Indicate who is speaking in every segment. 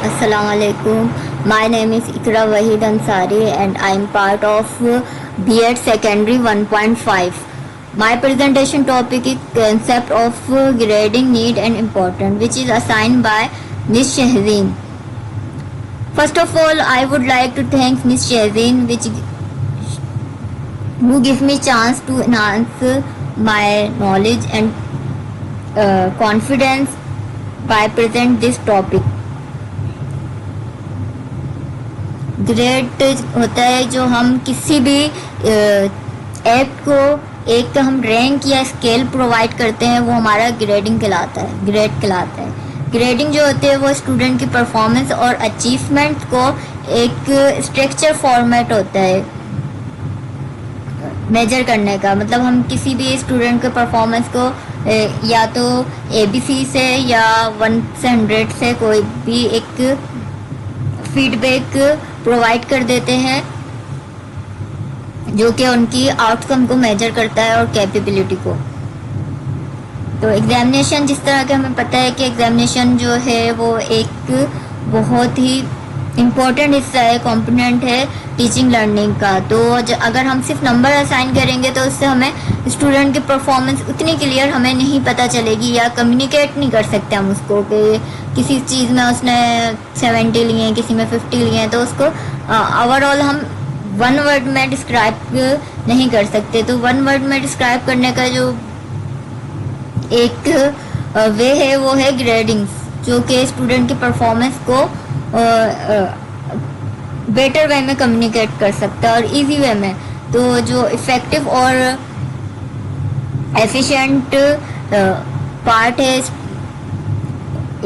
Speaker 1: Assalamualaikum. My name is Ikra Wahid Ansari and I am part of B.Ed Secondary 1.5. My presentation topic is concept of grading need and important, which is assigned by Miss Shahzeen. First of all, I would like to thank Miss Shahzeen who gives me chance to enhance my knowledge and confidence by present this topic. Grade होता है जो हम किसी भी app को एक हम rank या स्केल प्रोवाइड करते हैं, वो हमारा ग्रेडिंग कहलाता है, ग्रेड कहलाता है। ग्रेडिंग जो होते हैं वो स्टूडेंट की परफॉर्मेंस और अचीवमेंट को एक स्ट्रक्चर फॉर्मेट होता है मेजर करने का। मतलब हम किसी भी स्टूडेंट के परफॉर्मेंस को या तो ABC से या 1 से 100 से कोई भी एक फीडबैक प्रोवाइड कर देते हैं जो कि उनकी आउटकम को मेजर करता है और कैपेबिलिटी को। तो एग्जामिनेशन, जिस तरह के हमें पता है कि एग्जामिनेशन जो है वो एक बहुत ही इम्पोर्टेंट हिस्सा है, कंपोनेंट है टीचिंग लर्निंग का। तो अगर हम सिर्फ नंबर असाइन करेंगे तो उससे हमें स्टूडेंट की परफॉर्मेंस उतनी क्लियर हमें नहीं पता चलेगी या कम्युनिकेट नहीं कर सकते हम उसको कि किसी चीज़ में उसने 70 लिए हैं, किसी में 50 लिए हैं, तो उसको ओवरऑल हम 1 वर्ड में डिस्क्राइब नहीं कर सकते। तो 1 वर्ड में डिस्क्राइब करने का जो एक वे है वो है ग्रेडिंग्स, जो कि स्टूडेंट की परफॉर्मेंस को बेटर वे में कम्युनिकेट कर सकता है और इजी वे में। तो जो इफ़ेक्टिव और एफिशिएंट पार्ट है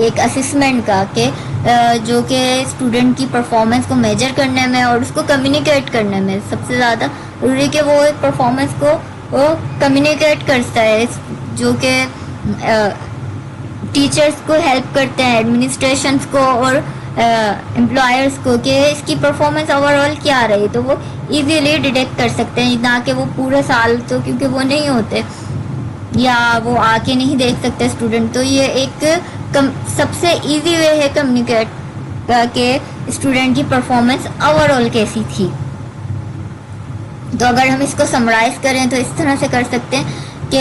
Speaker 1: एक असेसमेंट का कि जो कि स्टूडेंट की परफॉर्मेंस को मेजर करने में और उसको कम्युनिकेट करने में सबसे ज़्यादा ज़रूरी कि वो एक परफॉर्मेंस को वो कम्युनिकेट करता है, जो कि टीचर्स को हेल्प करते हैं, एडमिनिस्ट्रेशंस को और एम्प्लॉयर्स को कि इसकी परफॉर्मेंस ओवरऑल क्या रही, तो वो इजीली डिटेक्ट कर सकते हैं। ना कि वो पूरे साल, तो क्योंकि वो नहीं होते या वो आके नहीं देख सकते स्टूडेंट, तो ये एक सबसे इजी वे है कम्युनिकेट के स्टूडेंट की परफॉर्मेंस ओवरऑल कैसी थी। तो अगर हम इसको समराइज करें तो इस तरह से कर सकते हैं कि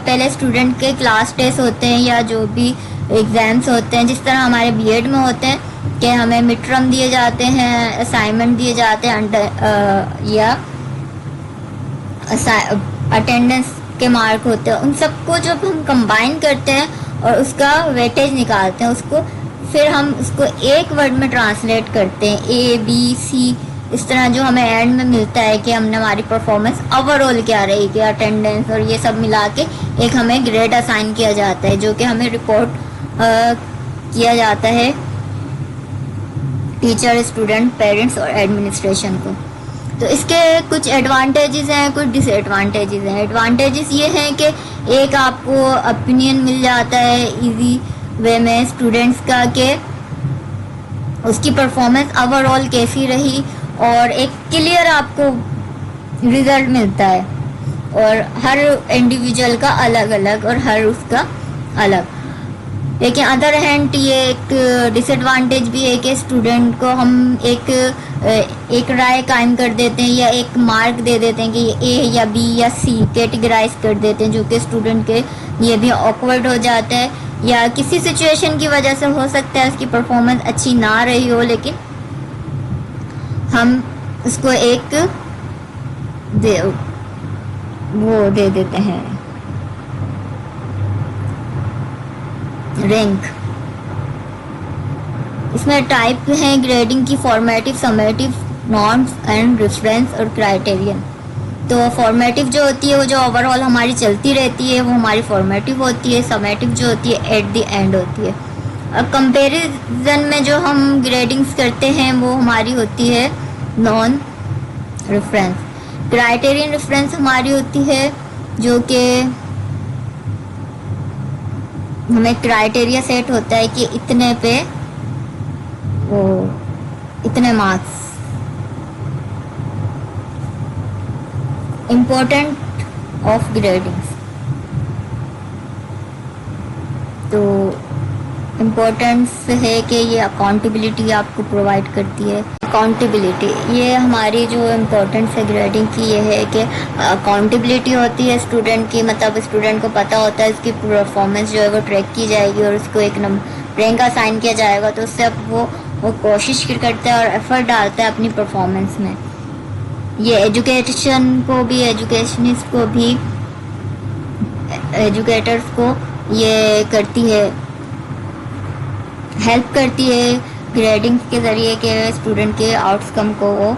Speaker 1: पहले स्टूडेंट के क्लास टेस्ट होते हैं या जो भी एग्ज़ाम्स होते हैं, जिस तरह हमारे B.Ed में होते हैं कि हमें मिड टर्म दिए जाते हैं, असाइनमेंट दिए जाते हैं या अटेंडेंस के मार्क होते हैं। उन सबको जब हम कंबाइन करते हैं और उसका वेटेज निकालते हैं, उसको फिर हम उसको एक वर्ड में ट्रांसलेट करते हैं, ABC, इस तरह जो हमें एंड में मिलता है कि हमने हमारी परफॉर्मेंस ओवरऑल क्या रही, कि अटेंडेंस और ये सब मिला के एक हमें ग्रेड असाइन किया जाता है, जो कि हमें रिपोर्ट किया जाता है टीचर, स्टूडेंट, पेरेंट्स और एडमिनिस्ट्रेशन को। तो इसके कुछ एडवांटेजेस हैं, कुछ डिसएडवांटेजेस हैं। एडवांटेजेस ये हैं कि एक आपको ओपिनियन मिल जाता है इजी वे में स्टूडेंट्स का कि उसकी परफॉर्मेंस ओवरऑल कैसी रही, और एक क्लियर आपको रिजल्ट मिलता है, और हर इंडिविजुअल का अलग अलग और हर उसका अलग। लेकिन अदर हैंड ये एक डिसएडवांटेज भी है कि स्टूडेंट को हम एक राय कायम कर देते हैं या एक मार्क दे देते हैं कि ये A या B या C कैटेगराइज कर देते हैं, जो कि स्टूडेंट के लिए भी ऑकवर्ड हो जाता है, या किसी सिचुएशन की वजह से हो सकता है उसकी परफॉर्मेंस अच्छी ना रही हो, लेकिन हम उसको एक दे देते हैं रैंक। इसमें टाइप हैं ग्रेडिंग की, formative, summative, norms and reference और क्राइटेरियन। तो फॉर्मेटिव जो होती है वो जो ओवरऑल हमारी चलती रहती है वो हमारी फॉर्मेटिव होती है, समेटिव जो होती है एट द एंड होती है। और कंपैरिजन में जो हम ग्रेडिंग्स करते हैं वो हमारी होती है नॉन रेफरेंस। क्राइटेरियन रेफरेंस हमारी होती है जो कि हमें क्राइटेरिया सेट होता है कि इतने पे वो इतने मार्क्स। इम्पोर्टेंट ऑफ ग्रेडिंग्स, तो इम्पोर्टेंस है कि ये अकाउंटेबिलिटी आपको प्रोवाइड करती है। अकाउंटेबिलिटी, ये हमारी जो इम्पोर्टेंस है ग्रेडिंग की, ये है कि अकाउंटेबिलिटी होती है स्टूडेंट की, मतलब स्टूडेंट को पता होता है इसकी परफॉर्मेंस जो है वो ट्रैक की जाएगी और उसको एक रैंक असाइन किया जाएगा, तो उससे अब वो कोशिश करता है और एफर्ट डालता है अपनी परफॉर्मेंस में। ये एजुकेशन को भी, एजुकेशनिस्ट को भी, एजुकेटर्स को ये करती है, हेल्प करती है ग्रेडिंग के ज़रिए के स्टूडेंट के आउटकम को वो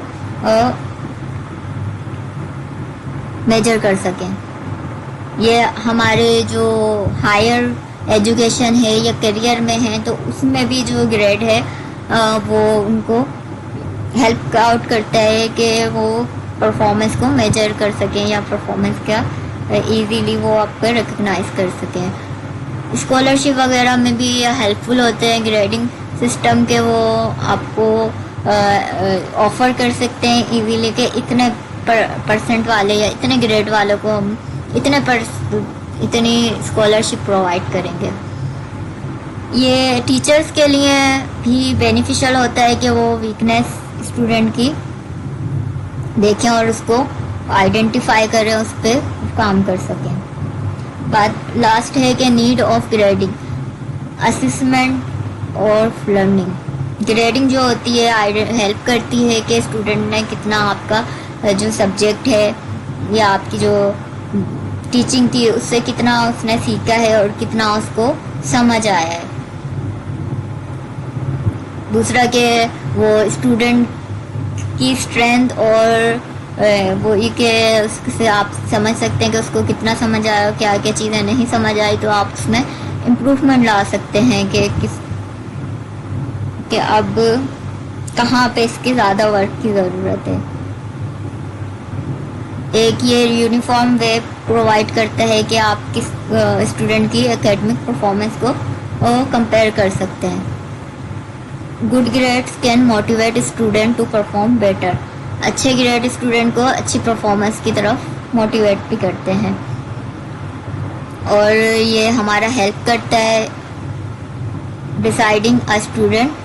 Speaker 1: मेजर कर सकें। ये हमारे जो हायर एजुकेशन है या करियर में है तो उसमें भी जो ग्रेड है वो उनको हेल्प आउट करता है कि वो परफॉर्मेंस को मेजर कर सकें या परफॉर्मेंस का इजीली वो आपको रिकग्नाइज कर सकें। स्कॉलरशिप वगैरह में भी ये हेल्पफुल होते हैं ग्रेडिंग सिस्टम के, वो आपको ऑफ़र कर सकते हैं इजीली कि इतने परसेंट वाले या इतने ग्रेड वालों को हम इतनी स्कॉलरशिप प्रोवाइड करेंगे। ये टीचर्स के लिए भी बेनिफिशियल होता है कि वो वीकनेस स्टूडेंट की देखें और उसको आइडेंटिफाई करें, उस पर काम कर सकें। बात लास्ट है कि नीड ऑफ ग्रेडिंग, असेसमेंट और लर्निंग। ग्रेडिंग जो होती है हेल्प करती है कि स्टूडेंट ने कितना आपका जो सब्जेक्ट है या आपकी जो टीचिंग थी उससे कितना उसने सीखा है और कितना उसको समझ आया है। दूसरा कि वो स्टूडेंट की स्ट्रेंथ और वो ये कि उससे आप समझ सकते हैं कि उसको कितना समझ आया, क्या क्या चीज़ें नहीं समझ आई, तो आप उसमें इम्प्रूवमेंट ला सकते हैं कि अब कहाँ पे इसके ज़्यादा वर्क की ज़रूरत है। एक ये यूनिफॉर्म वे प्रोवाइड करता है कि आप किस स्टूडेंट की एकेडमिक परफॉर्मेंस को कंपेयर कर सकते हैं। Good grades can motivate student to perform better, अच्छे ग्रेड स्टूडेंट को अच्छी परफॉर्मेंस की तरफ मोटिवेट भी करते हैं और ये हमारा हेल्प करता है डिसाइडिंग अ स्टूडेंट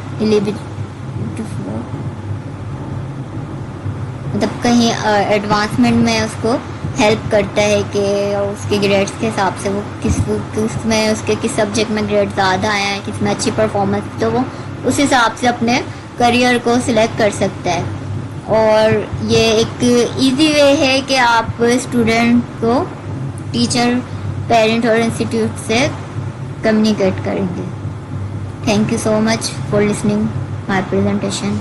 Speaker 1: मतलब कहीं एडवांसमेंट में उसको हेल्प करता है कि उसके ग्रेड्स के हिसाब से वो किस में उसके किस सब्जेक्ट में ग्रेड ज़्यादा आया है, किस में अच्छी परफॉर्मेंस, तो वो उस हिसाब से अपने करियर को सिलेक्ट कर सकता है। और ये एक इजी वे है कि आप स्टूडेंट को टीचर, पेरेंट और इंस्टीट्यूट से कम्युनिकेट करेंगे। Thank you so much for listening my presentation.